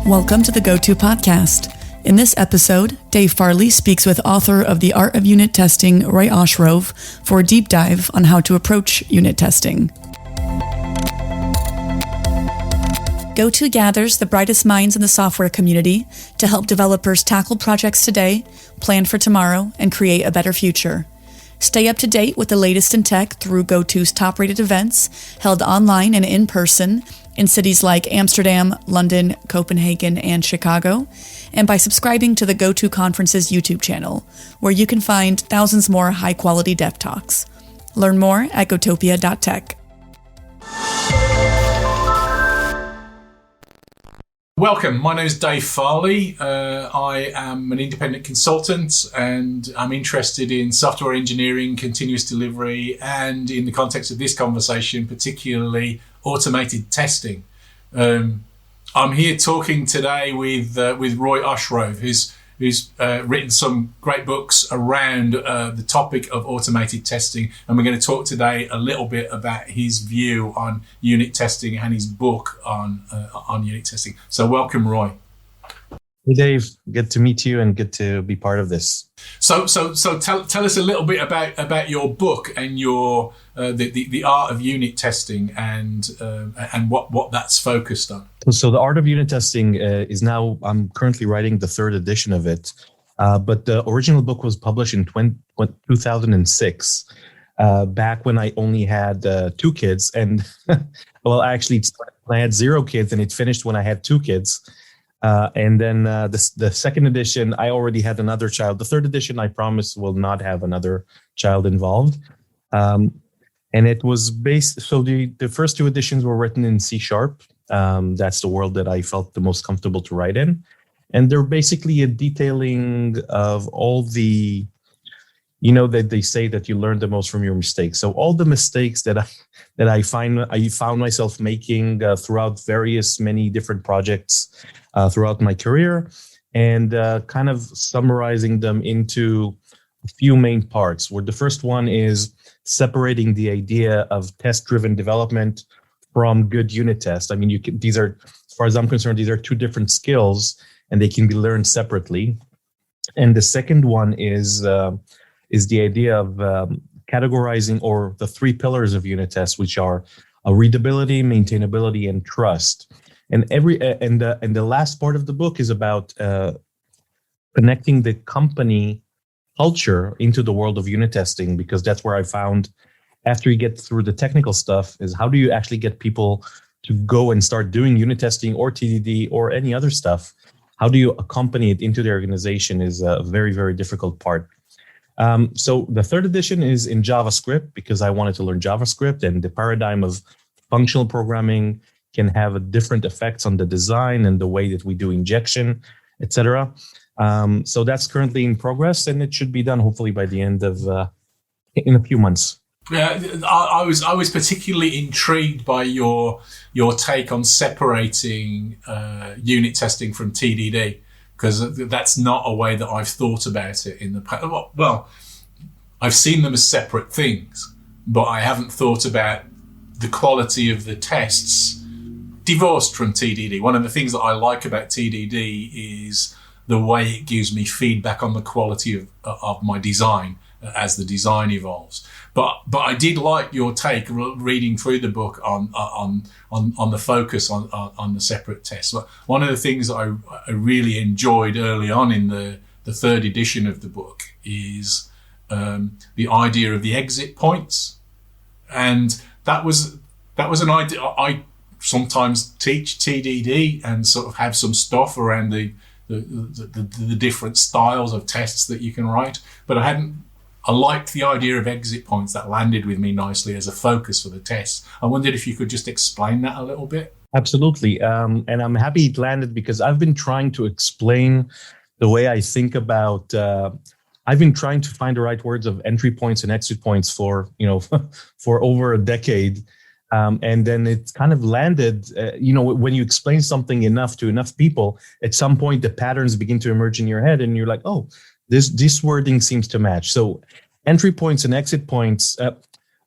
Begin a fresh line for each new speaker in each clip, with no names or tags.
Welcome to the GOTO Podcast. In this episode, Dave Farley speaks with author of The Art of Unit Testing, Roy Osherove, for a deep dive on how to approach unit testing. GOTO gathers the brightest minds in the software community to help developers tackle projects today, plan for tomorrow, and create a better future. Stay up to date with the latest in tech through GOTO's top-rated events, held online and in person, in cities like Amsterdam, London, Copenhagen, and Chicago, and by subscribing to the GOTO Conference's YouTube channel, where you can find thousands more high-quality dev talks. Learn more at gotopia.tech.
Welcome, my name is Dave Farley. I am an independent consultant and I'm interested in software engineering, continuous delivery, and in the context of this conversation, particularly automated testing. I'm here talking today with Roy Osherove, who's written some great books around the topic of automated testing, and we're going to talk today a little bit about his view on unit testing and his book on unit testing. So welcome, Roy.
Hey Dave, good to meet you and good to be part of this.
So tell us a little bit about your book and your the art of unit testing and what that's focused on.
So the art of unit testing is now, I'm currently writing the third edition of it, but the original book was published in 2006, back when I only had 2 kids, and well, actually I had 0 kids, and it finished when I had 2 kids. And then the second edition, I already had another child. The third edition, I promise, will not have another child involved. And it was based, so the first 2 editions were written in C#. That's the world that I felt the most comfortable to write in. And they're basically a detailing of all the, that they say that you learn the most from your mistakes. So all the mistakes that I found myself making throughout many different projects throughout my career, and kind of summarizing them into a few main parts, where the first one is separating the idea of test-driven development from good unit tests. I mean, these are, as far as I'm concerned, these are 2 different skills, and they can be learned separately. And the second one is the idea of categorizing, or the 3 pillars of unit tests, which are readability, maintainability, and trust. And the last part of the book is about connecting the company culture into the world of unit testing, because that's where I found, after you get through the technical stuff, is how do you actually get people to go and start doing unit testing or TDD or any other stuff? How do you accompany it into the organization is a very, very difficult part. So the third edition is in JavaScript, because I wanted to learn JavaScript, and the paradigm of functional programming can have different effects on the design and the way that we do injection, etc. So that's currently in progress, and it should be done hopefully by the end of in a few months.
Yeah, I was particularly intrigued by your take on separating unit testing from TDD, because that's not a way that I've thought about it in the past. Well, I've seen them as separate things, but I haven't thought about the quality of the tests divorced from TDD. One of the things that I like about TDD is the way it gives me feedback on the quality of my design as the design evolves. But I did like your take, reading through the book, on the focus on the separate tests. One of the things that I really enjoyed early on in the third edition of the book is the idea of the exit points, and that was an idea. I sometimes teach TDD and sort of have some stuff around the different styles of tests that you can write, but I liked the idea of exit points. That landed with me nicely as a focus for the tests. I wondered if you could just explain that a little bit.
Absolutely. And I'm happy it landed, because I've been trying to explain the way I think about, I've been trying to find the right words of entry points and exit points for over a decade. And then it kind of landed, when you explain something enough to enough people, at some point the patterns begin to emerge in your head, and you're like, oh, this wording seems to match. So entry points and exit points,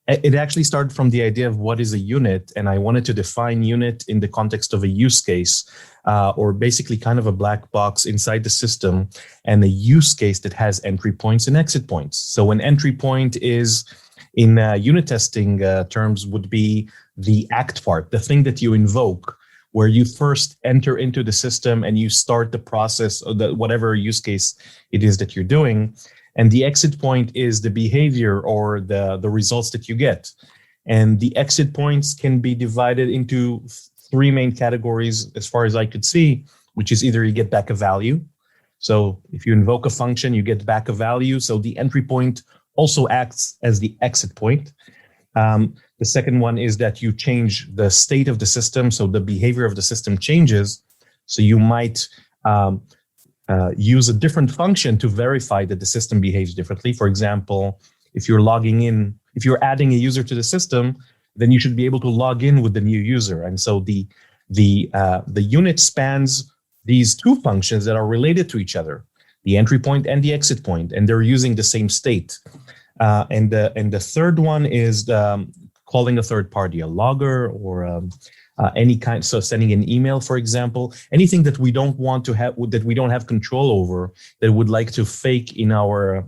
It actually started from the idea of what is a unit, and I wanted to define unit in the context of a use case, or basically kind of a black box inside the system, and a use case that has entry points and exit points. So an entry point is, in unit testing terms, would be the act part, the thing that you invoke, where you first enter into the system and you start the process of whatever use case it is that you're doing. And the exit point is the behavior or the results that you get. And the exit points can be divided into three main categories as far as I could see, which is either you get back a value. So if you invoke a function, you get back a value. So the entry point also acts as the exit point. The second one is that you change the state of the system. So the behavior of the system changes. So you might use a different function to verify that the system behaves differently. For example, if you're logging in, if you're adding a user to the system, then you should be able to log in with the new user. And so the unit spans these two functions that are related to each other, the entry point and the exit point, and they're using the same state. And the third one is calling a third party, a logger, or any kind. So sending an email, for example, anything that we don't want to have, that we don't have control over, that would like to fake in our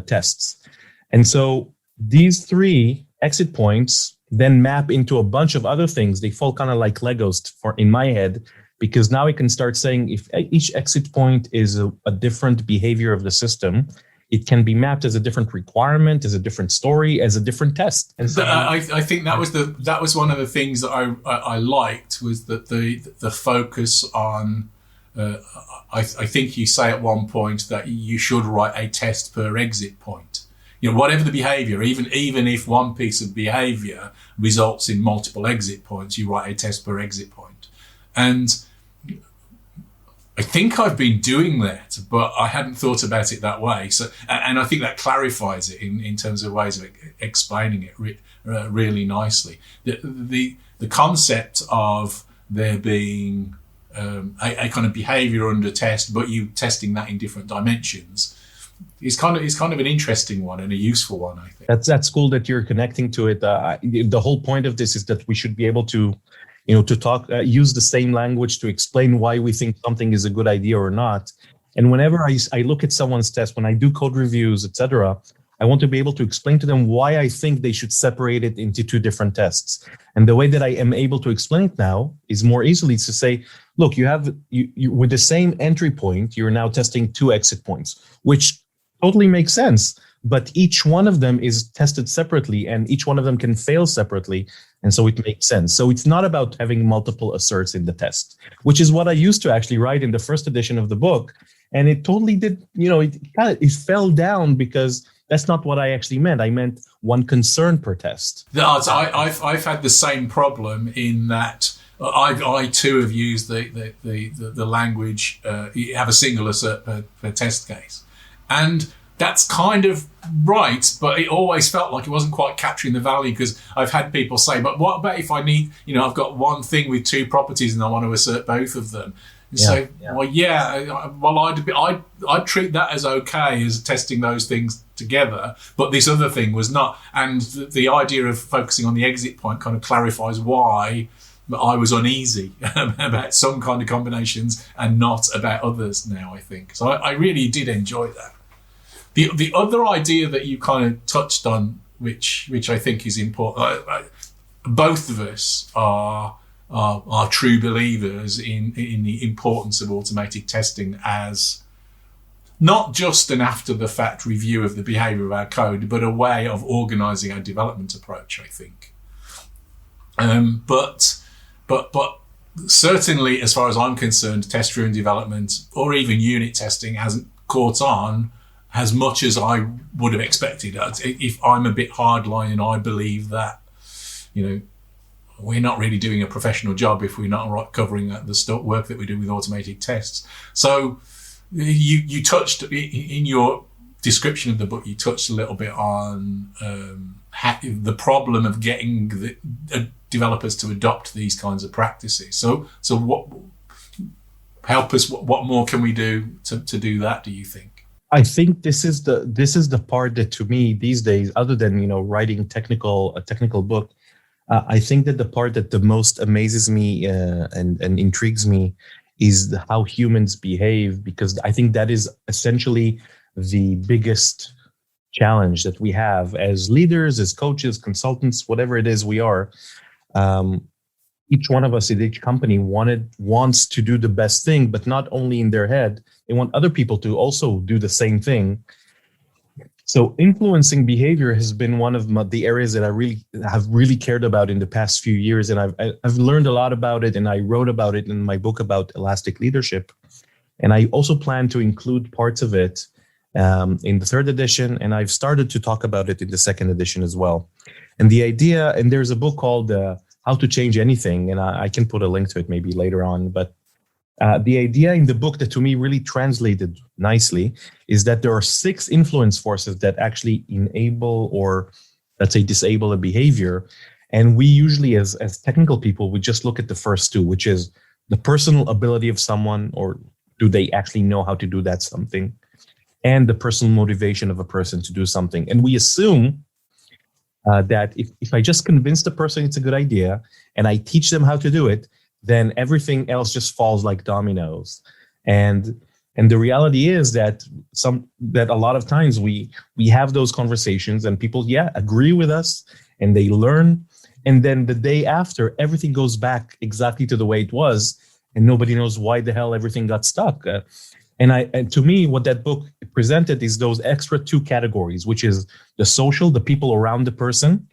tests. And so these three exit points then map into a bunch of other things. They fall kind of like Legos in my head, because now I can start saying if each exit point is a different behavior of the system, it can be mapped as a different requirement, as a different story, as a different test. And so
I think that was one of the things that I liked, was that the focus on. I think you say at one point that you should write a test per exit point. You know, whatever the behavior, even if one piece of behavior results in multiple exit points, you write a test per exit point. And I think I've been doing that, but I hadn't thought about it that way. So, and I think that clarifies it in terms of ways of explaining it really nicely. The concept of there being a kind of behavior under test, but you testing that in different dimensions, is kind of an interesting one and a useful one, I think. That's
cool that you're connecting to it. The whole point of this is that we should be able to, to talk, use the same language to explain why we think something is a good idea or not. And whenever I look at someone's test, when I do code reviews, etc., I want to be able to explain to them why I think they should separate it into two different tests. And the way that I am able to explain it now is more easily to say, look, you with the same entry point, you're now testing two exit points, which totally makes sense. But each one of them is tested separately, and each one of them can fail separately. And so it makes sense. So it's not about having multiple asserts in the test, which is what I used to actually write in the first edition of the book. And it totally did, it fell down, because that's not what I actually meant. I meant one concern per test.
I've had the same problem in that I too have used the language. You have a single assert per test case, and that's kind of right, but it always felt like it wasn't quite capturing the value, because I've had people say, but what about if I need, I've got one thing with two properties and I want to assert both of them? I'd treat that as okay, as testing those things together, but this other thing was not. And the idea of focusing on the exit point kind of clarifies why I was uneasy about some kind of combinations and not about others now, I think. So I really did enjoy that. The other idea that you kind of touched on, which I think is important, both of us are true believers in the importance of automated testing as not just an after-the-fact review of the behavior of our code, but a way of organizing our development approach, I think. But certainly, as far as I'm concerned, test-driven development or even unit testing hasn't caught on as much as I would have expected. If I'm a bit hardline, I believe that, we're not really doing a professional job if we're not covering the work that we do with automated tests. So you touched, in your description of the book, you touched a little bit on the problem of getting the developers to adopt these kinds of practices. So help us, what more can we do to do that, do you think?
I think this is the part that, to me, these days, other than writing a technical book, I think that the part that the most amazes me and intrigues me is how humans behave, because I think that is essentially the biggest challenge that we have as leaders, as coaches, consultants, whatever it is we are. Um, each one of us at each company wants to do the best thing, but not only in their head, they want other people to also do the same thing. So influencing behavior has been one of the areas that I really cared about in the past few years, and I've learned a lot about it, and I wrote about it in my book about elastic leadership. And I also plan to include parts of it in the third edition, and I've started to talk about it in the second edition as well. And the idea, and there's a book called How to Change Anything, and I can put a link to it maybe later on, but the idea in the book that to me really translated nicely is that there are 6 influence forces that actually enable, or let's say disable, a behavior. And we usually, as technical people, we just look at the first 2, which is the personal ability of someone, or do they actually know how to do that something, and the personal motivation of a person to do something. And we assume that if I just convince the person it's a good idea and I teach them how to do it, then everything else just falls like dominoes. And the reality is that a lot of times we have those conversations and people, agree with us and they learn. And then the day after, everything goes back exactly to the way it was, and nobody knows why the hell everything got stuck. And to me, what that book presented is those extra 2 categories, which is the social, the people around the person,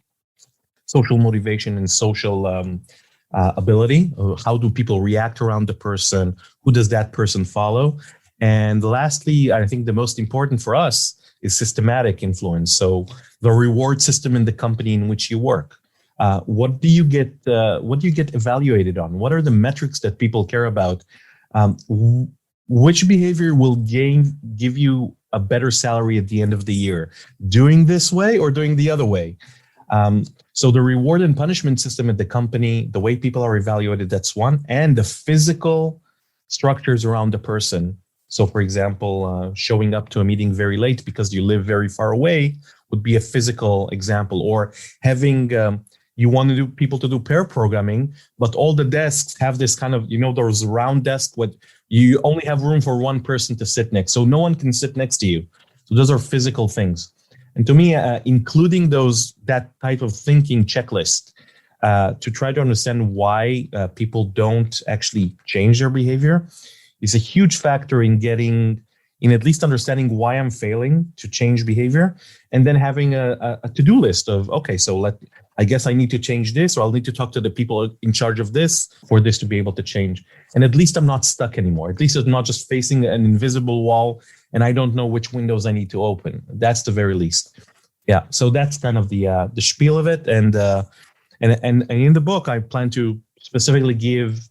social motivation and social ability. How do people react around the person? Who does that person follow? And lastly, I think the most important for us is systematic influence. So the reward system in the company in which you work. What do you get evaluated on? What are the metrics that people care about? Which behavior will give you a better salary at the end of the year? Doing this way or doing the other way? So the reward and punishment system at the company, the way people are evaluated, that's one. And the physical structures around the person. So for example, showing up to a meeting very late because you live very far away would be a physical example. Or having, you want people to do pair programming, but all the desks have this kind of, those round desks where you only have room for one person to sit next. So no one can sit next to you. So those are physical things. And to me, including that type of thinking checklist to try to understand why people don't actually change their behavior is a huge factor in at least understanding why I'm failing to change behavior, and then having a to-do list of, okay, so I guess I need to change this, or I'll need to talk to the people in charge of this for this to be able to change. And at least I'm not stuck anymore. At least I'm not just facing an invisible wall and I don't know which windows I need to open. That's the very least. Yeah. So that's kind of the spiel of it. And in the book, I plan to specifically give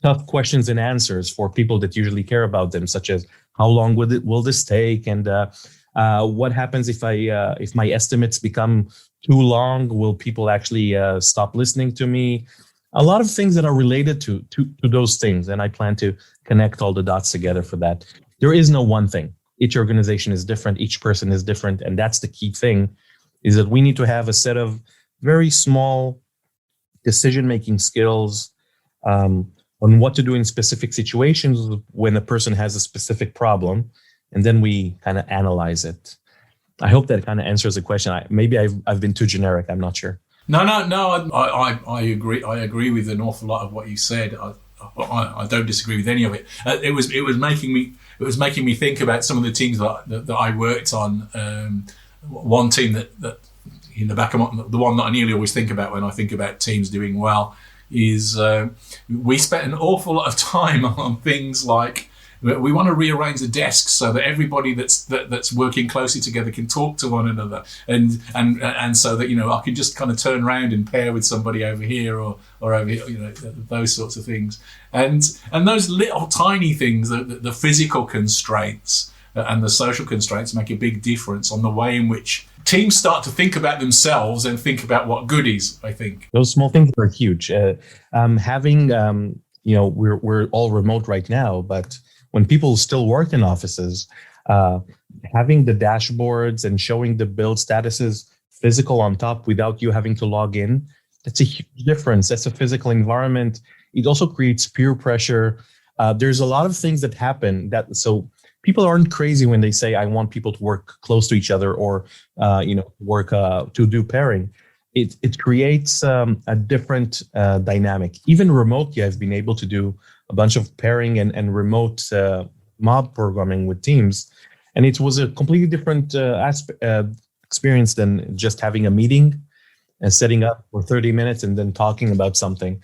tough questions and answers for people that usually care about them, such as how long will this take, and what happens if my estimates become too long? Will people actually stop listening to me? A lot of things that are related to those things, and I plan to connect all the dots together for that. There is no one thing. Each organization is different. Each person is different, and that's the key thing: is that we need to have a set of very small decision-making skills on what to do in specific situations when a person has a specific problem, and then we kind of analyze it. I hope that kind of answers the question. Maybe I've been too generic. I'm not sure.
No. I agree. I agree with an awful lot of what you said. I don't disagree with any of it. It was making me think about some of the teams that I worked on. One team that in the back of the one that I nearly always think about when I think about teams doing well is we spent an awful lot of time on things like we want to rearrange the desks so that everybody that's working closely together can talk to one another, and so that I can just kind of turn around and pair with somebody over here or over here, those sorts of things, and those little tiny things, the physical constraints and the social constraints make a big difference on the way in which teams start to think about themselves and think about what good is, I think.
Those small things are huge. We're all remote right now, but when people still work in offices, Having the dashboards and showing the build statuses physical on top without you having to log in, that's a huge difference. That's a physical environment. It also creates peer pressure. There's a lot of things that happen so people aren't crazy when they say, I want people to work close to each other or, work to do pairing. It creates a different dynamic. Even remotely, I've been able to do a bunch of pairing and remote mob programming with teams. And it was a completely different experience than just having a meeting and setting up for 30 minutes and then talking about something.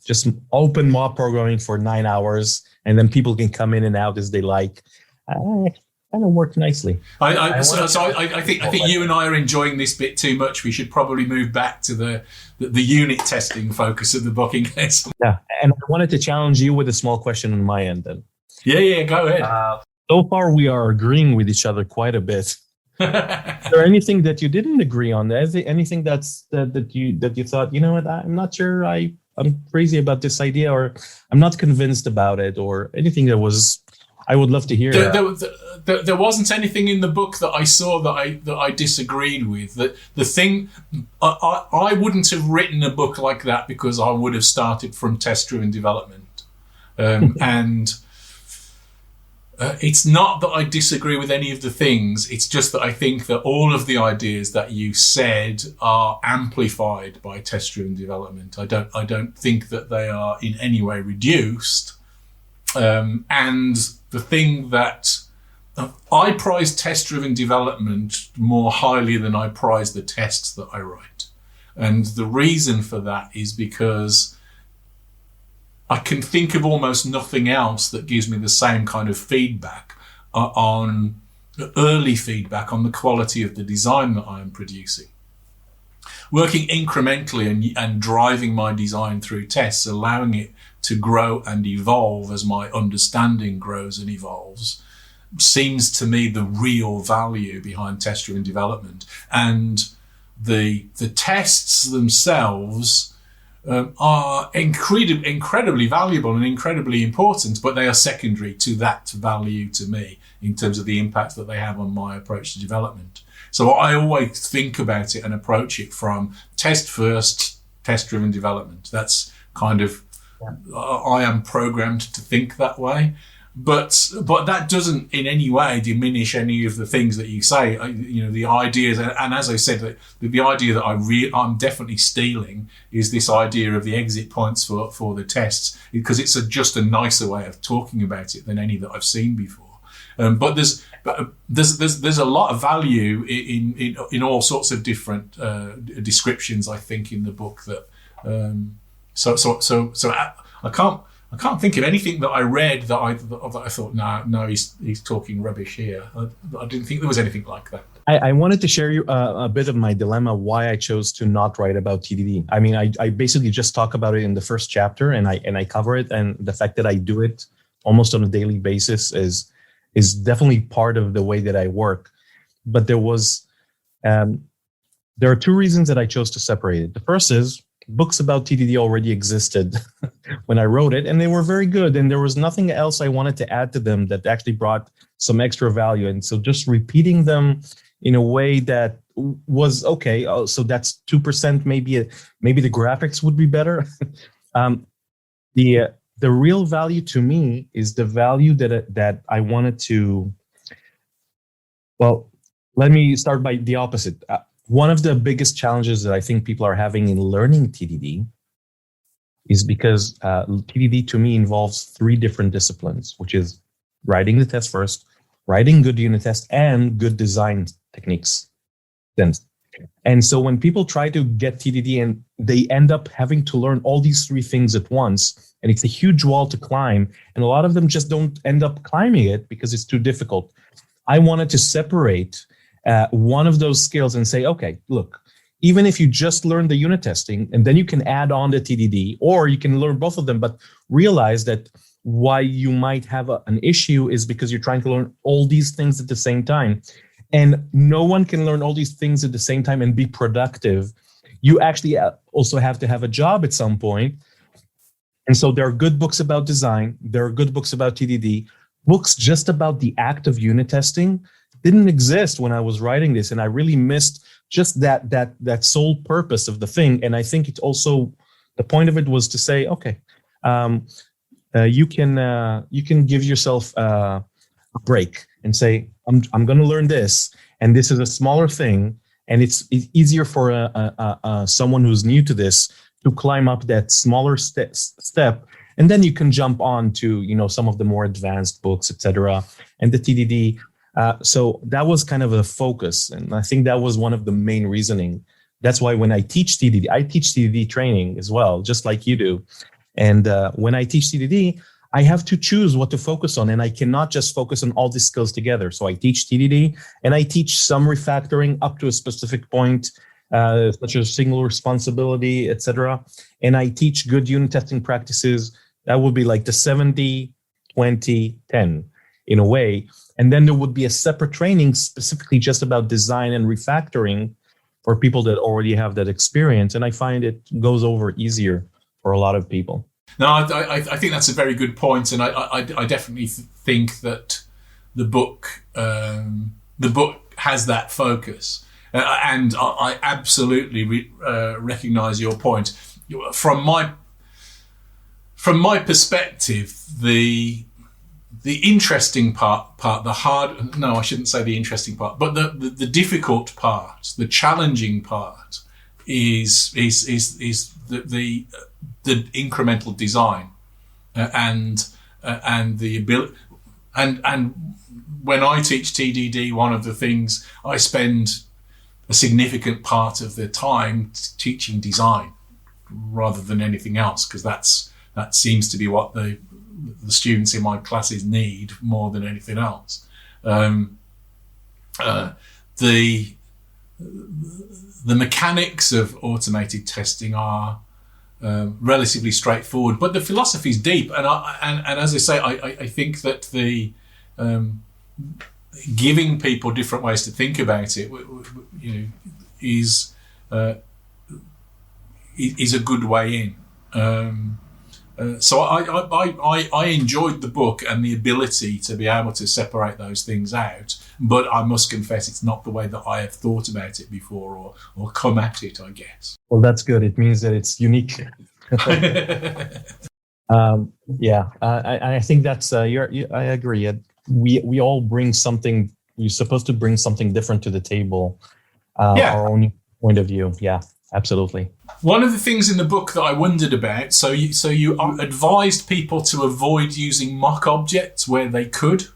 Just open mob programming for 9 hours, and then people can come in and out as they like. Kind of worked nicely.
I think you and I are enjoying this bit too much. We should probably move back to the unit testing focus of the book in case.
Yeah, and I wanted to challenge you with a small question on my end then.
Yeah, go ahead.
So far, we are agreeing with each other quite a bit. Is there anything that you didn't agree on? Is there anything that you thought, you know what, I'm not sure I'm crazy about this idea, or I'm not convinced about it, or anything that was? I would love to hear.
There wasn't anything in the book that I saw that I disagreed with. That the thing I wouldn't have written a book like that because I would have started from test-driven development, and. It's not that I disagree with any of the things. It's just that I think that all of the ideas that you said are amplified by test-driven development. I don't think that they are in any way reduced. And the thing that I prize test-driven development more highly than I prize the tests that I write. And the reason for that is because I can think of almost nothing else that gives me the same kind of feedback on early feedback on the quality of the design that I am producing. Working incrementally and driving my design through tests, allowing it to grow and evolve as my understanding grows and evolves, seems to me the real value behind test-driven development. And the tests themselves are incredibly valuable and incredibly important, but they are secondary to that value to me in terms of the impact that they have on my approach to development. So I always think about it and approach it from test first, test-driven development. That's kind of, I am programmed to think that way. But that doesn't in any way diminish any of the things that you say. The ideas, and as I said, the idea that I'm definitely stealing is this idea of the exit points for the tests, because it's just a nicer way of talking about it than any that I've seen before. But there's a lot of value in all sorts of different descriptions, I think, in the book. That so I can't think of anything that I read that I thought, no, he's talking rubbish here. I didn't think there was anything like that.
I wanted to share you a bit of my dilemma why I chose to not write about TDD. I mean, I basically just talk about it in the first chapter, and I cover it, and the fact that I do it almost on a daily basis is definitely part of the way that I work. But there are two reasons that I chose to separate it. The first is books about TDD already existed when I wrote it, and they were very good, and there was nothing else I wanted to add to them that actually brought some extra value. And so just repeating them in a way that was okay. Oh, so that's 2%. Maybe the graphics would be better. The real value to me is the value that I wanted to. Well, let me start by the opposite. One of the biggest challenges that I think people are having in learning TDD is because TDD to me involves 3 different disciplines, which is writing the test first, writing good unit tests, and good design techniques. And so when people try to get TDD and they end up having to learn all these 3 things at once, and it's a huge wall to climb, and a lot of them just don't end up climbing it because it's too difficult. I wanted to separate one of those skills and say, okay, look, even if you just learn the unit testing and then you can add on the TDD, or you can learn both of them, but realize that why you might have an issue is because you're trying to learn all these things at the same time. And no one can learn all these things at the same time and be productive. You actually also have to have a job at some point. And so there are good books about design. There are good books about TDD. books just about the act of unit testing didn't exist when I was writing this, and I really missed just that sole purpose of the thing. And I think it also, the point of it was to say, okay, you can give yourself a break and say, I'm going to learn this, and this is a smaller thing, and it's easier for someone who's new to this to climb up that smaller step, and then you can jump on to some of the more advanced books, etc. And the TDD. So that was kind of a focus, and I think that was one of the main reasoning. That's why when I teach TDD, I teach TDD training as well, just like you do. And when I teach TDD, I have to choose what to focus on, and I cannot just focus on all these skills together. So I teach TDD, and I teach some refactoring up to a specific point, such as single responsibility, etc. And I teach good unit testing practices. That would be like the 70, 20, 10 in a way. And then there would be a separate training specifically just about design and refactoring for people that already have that experience. And I find it goes over easier for a lot of people.
No, I think that's a very good point, and I definitely think that the book has that focus, and I absolutely recognise your point. From my perspective, the interesting part, the hard, no, I shouldn't say the interesting part, but the difficult part, the challenging part is the incremental design and the ability. And when I teach TDD, one of the things I spend a significant part of the time teaching design rather than anything else, because that seems to be what the students in my classes need more than anything else. The mechanics of automated testing are relatively straightforward, but the philosophy is deep. And as I say, I think that the giving people different ways to think about it, is a good way in. So I enjoyed the book and the ability to be able to separate those things out, but I must confess it's not the way that I have thought about it before or come at it, I guess.
Well, that's good. It means that it's unique. I think that's I agree. We all bring something. We're supposed to bring something different to the table. Our own point of view. Yeah, absolutely.
One of the things in the book that I wondered about, so you advised people to avoid using mock objects where they could.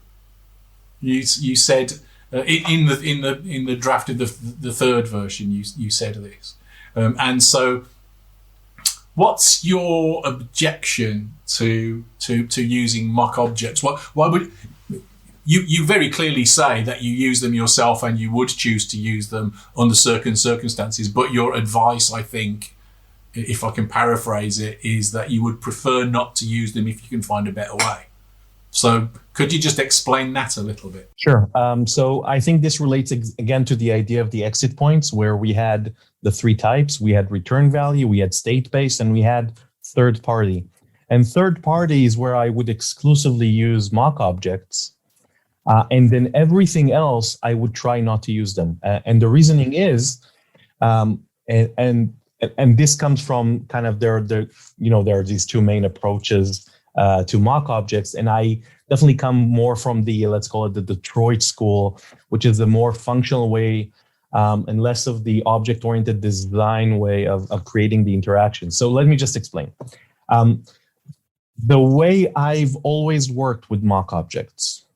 You said in the draft of the third version, you said this, and so what's your objection to using mock objects? Why would you very clearly say that you use them yourself and you would choose to use them under certain circumstances, but your advice, I think, if I can paraphrase it, is that you would prefer not to use them if you can find a better way. So could you just explain that a little bit?
Sure. So I think this relates again to the idea of the exit points, where we had the three types. We had return value, we had state-based, and we had third party. And third party is where I would exclusively use mock objects. And then everything else, I would try not to use them. And the reasoning is, and this comes from kind of there are these two main approaches to mock objects, and I definitely come more from the, let's call it the Detroit school, which is a more functional way and less of the object-oriented design way of creating the interaction. So let me just explain. The way I've always worked with mock objects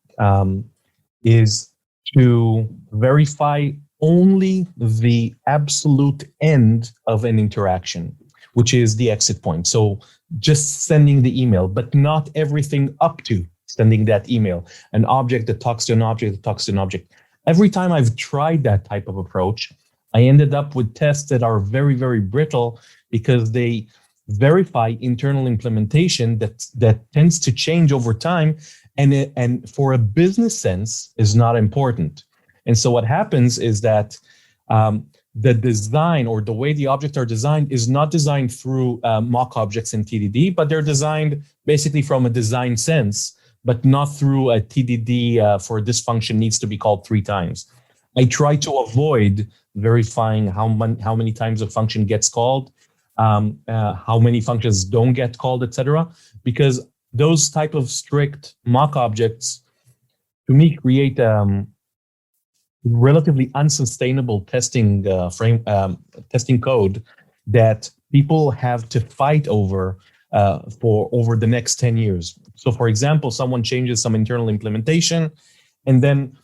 is to verify only the absolute end of an interaction, which is the exit point. So just sending the email, but not everything up to sending that email. An object that talks to an object that talks to an object. Every time I've tried that type of approach, I ended up with tests that are very, very brittle because they verify internal implementation that tends to change over time, and for a business sense is not important. And so what happens is that the design or the way the objects are designed is not designed through mock objects in TDD, but they're designed basically from a design sense but not through a TDD for this function needs to be called 3 times. I try to avoid verifying how many times a function gets called, how many functions don't get called, etc. Because those type of strict mock objects, to me, create relatively unsustainable testing testing code that people have to fight over for over the next 10 years. So, for example, someone changes some internal implementation, and then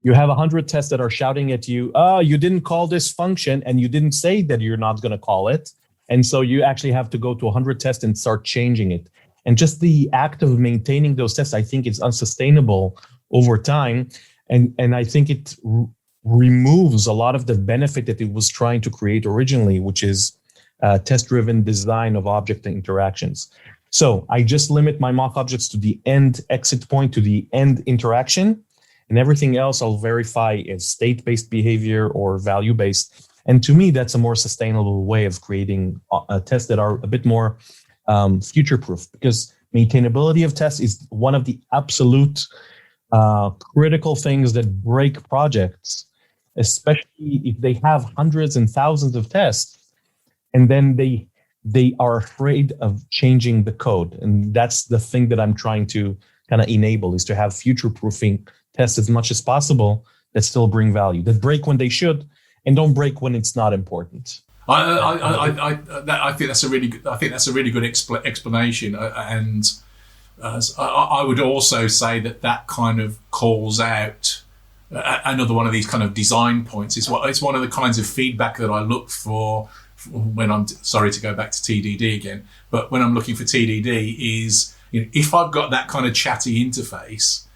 you have 100 tests that are shouting at you, "Oh, you didn't call this function, and you didn't say that you're not going to call it." And so you actually have to go to 100 tests and start changing it. And just the act of maintaining those tests, I think, is unsustainable over time. And I think it removes a lot of the benefit that it was trying to create originally, which is test-driven design of object interactions. So I just limit my mock objects to the end exit point, to the end interaction, and everything else I'll verify as state-based behavior or value-based. And to me, that's a more sustainable way of creating tests that are a bit more future-proof, because maintainability of tests is one of the absolute critical things that break projects, especially if they have hundreds and thousands of tests, and then they are afraid of changing the code. And that's the thing that I'm trying to kind of enable, is to have future-proofing tests as much as possible that still bring value, that break when they should and don't break when it's not important.
I think that's a really good. I think that's a really good explanation, and I would also say that kind of calls out another one of these kind of design points. It's one of the kinds of feedback that I look for when I'm sorry to go back to TDD again, but when I'm looking for TDD is, if I've got that kind of chatty interface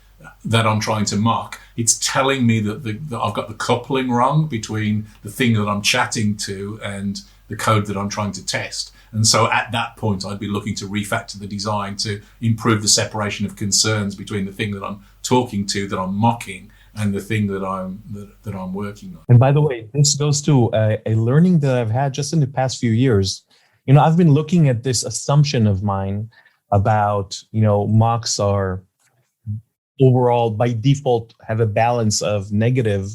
that I'm trying to mock, it's telling me that I've got the coupling wrong between the thing that I'm chatting to and the code that I'm trying to test. And so at that point, I'd be looking to refactor the design to improve the separation of concerns between the thing that I'm talking to, that I'm mocking, and the thing that I'm working on.
And by the way, this goes to a learning that I've had just in the past few years. I've been looking at this assumption of mine about, mocks are overall by default have a balance of negative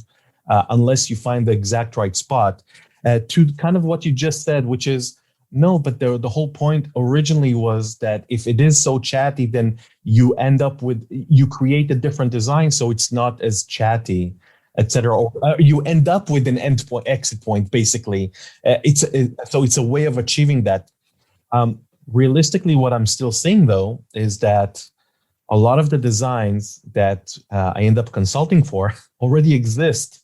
unless you find the exact right spot, to kind of what you just said, which is no, but the whole point originally was that if it is so chatty, then you create a different design so it's not as chatty, etc. Or you end up with an exit point, basically. So it's a way of achieving that. Realistically, what I'm still seeing, though, is that a lot of the designs that I end up consulting for already exist.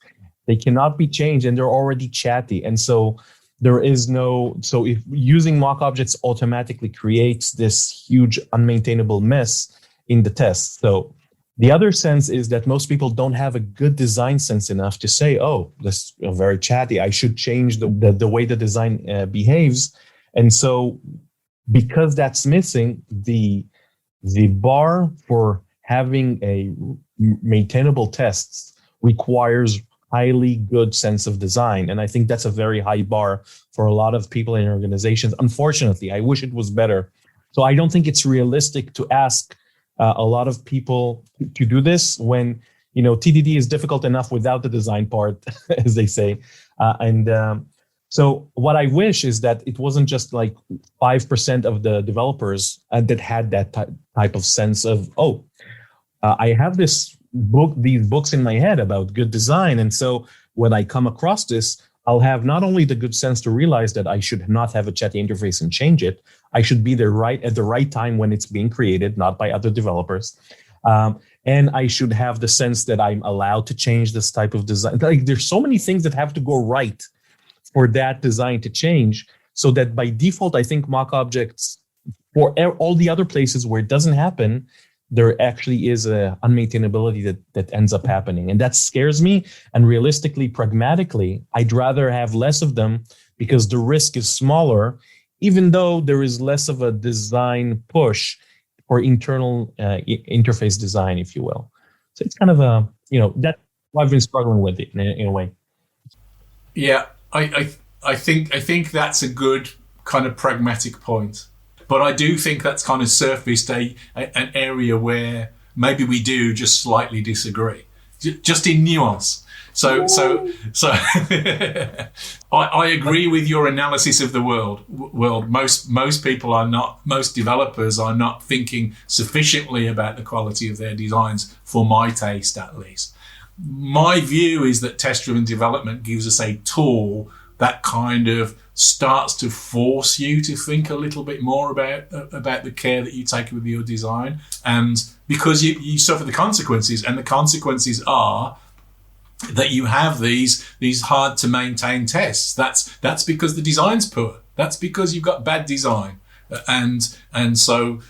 They cannot be changed, and they're already chatty. And so so if using mock objects automatically creates this huge unmaintainable mess in the test. So the other sense is that most people don't have a good design sense enough to say, oh, this is very chatty, I should change the way the design behaves. And so because that's missing, the bar for having a maintainable tests requires highly good sense of design. And I think that's a very high bar for a lot of people in organizations. Unfortunately, I wish it was better. So I don't think it's realistic to ask a lot of people to do this when, TDD is difficult enough without the design part, as they say. So what I wish is that it wasn't just like 5% of the developers that had that type of sense of, I have these books in my head about good design. And so when I come across this, I'll have not only the good sense to realize that I should not have a chatty interface and change it. I should be at the right time when it's being created, not by other developers. And I should have the sense that I'm allowed to change this type of design. Like, there's so many things that have to go right for that design to change, so that by default, I think mock objects, for all the other places where it doesn't happen, there actually is a unmaintainability that ends up happening. And that scares me. And realistically, pragmatically, I'd rather have less of them because the risk is smaller, even though there is less of a design push for internal interface design, if you will. So it's kind of that's what I've been struggling with it in a way.
Yeah, I think that's a good kind of pragmatic point. But I do think that's kind of surfaced an area where maybe we do just slightly disagree, just in nuance. So I agree with your analysis of the world. Most people are not, most developers are not thinking sufficiently about the quality of their designs, for my taste at least. My view is that test-driven development gives us a tool that kind of starts to force you to think a little bit more about the care that you take with your design, and because you suffer the consequences, and the consequences are that you have these hard to maintain tests. That's because the design's poor. That's because you've got bad design, and so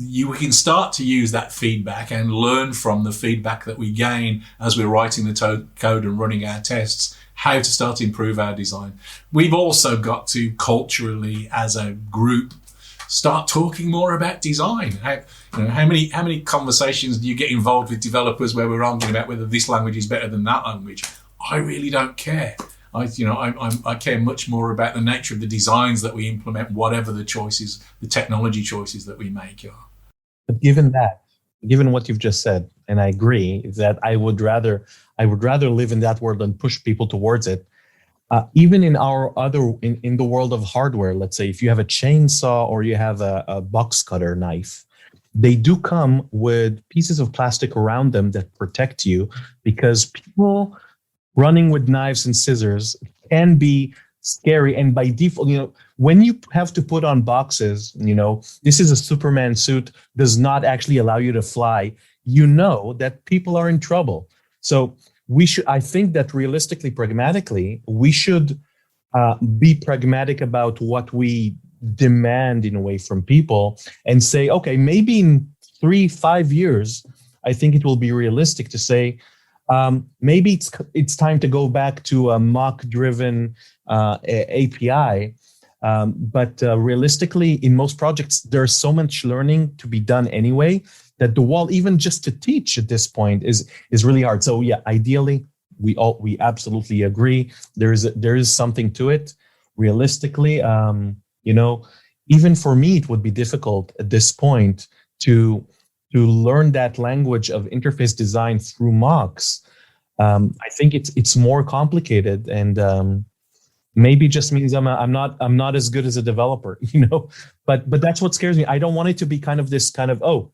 you can start to use that feedback and learn from the feedback that we gain as we're writing the code and running our tests, how to start to improve our design. We've also got to culturally, as a group, start talking more about design. How many conversations do you get involved with developers where we're arguing about whether this language is better than that language? I really don't care. I care much more about the nature of the designs that we implement, whatever the choices, the technology choices that we make are.
But given what you've just said, and I agree that I would rather live in that world and push people towards it. Even in in the world of hardware, let's say if you have a chainsaw or you have a box cutter knife, they do come with pieces of plastic around them that protect you, because people running with knives and scissors can be scary. And by default, when you have to put on boxes, this is a Superman suit, does not actually allow you to fly, that people are in trouble. So I think that realistically, pragmatically, we should be pragmatic about what we demand in a way from people, and say, okay, maybe in 3-5 years, I think it will be realistic to say, maybe it's time to go back to a mock-driven API. But realistically, in most projects, there's so much learning to be done anyway, that the wall, even just to teach at this point, is really hard. So yeah, ideally, we absolutely agree. There is something to it. Realistically, even for me, it would be difficult at this point to learn that language of interface design through mocks. I think it's more complicated, and maybe just means I'm not as good as a developer, But that's what scares me. I don't want it to be kind of this kind of, oh,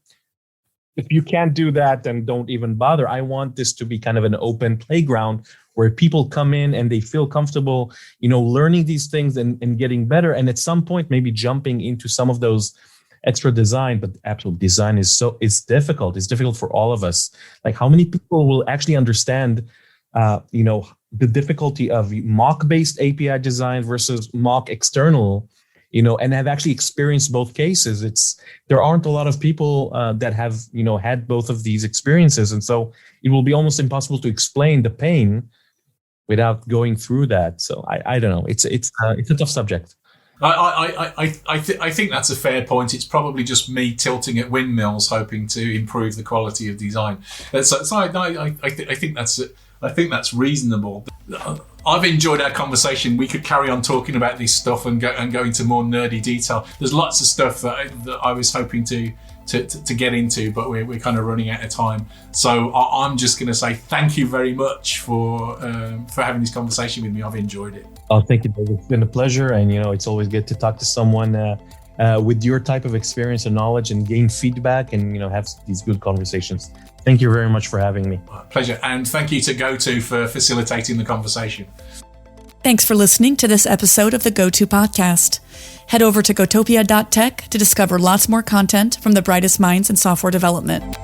if you can't do that, then don't even bother. I want this to be kind of an open playground where people come in and they feel comfortable, learning these things and getting better. And at some point, maybe jumping into some of those extra design. But absolute design it's difficult. It's difficult for all of us. Like, how many people will actually understand, the difficulty of mock-based API design versus mock external, and have actually experienced both cases. There aren't a lot of people that have, had both of these experiences. And so it will be almost impossible to explain the pain without going through that. So I don't know. It's a tough subject.
I think that's a fair point. It's probably just me tilting at windmills, hoping to improve the quality of design. So I think that's reasonable. I've enjoyed our conversation. We could carry on talking about this stuff and go into more nerdy detail. There's lots of stuff that I was hoping to get into, but we're kind of running out of time. So I'm just going to say thank you very much for having this conversation with me. I've enjoyed it.
Oh, thank you, David. It's been a pleasure, and it's always good to talk to someone with your type of experience and knowledge, and gain feedback, and have these good conversations. Thank you very much for having me.
Pleasure. And thank you to GOTO for facilitating the conversation.
Thanks for listening to this episode of the GOTO podcast. Head over to gotopia.tech to discover lots more content from the brightest minds in software development.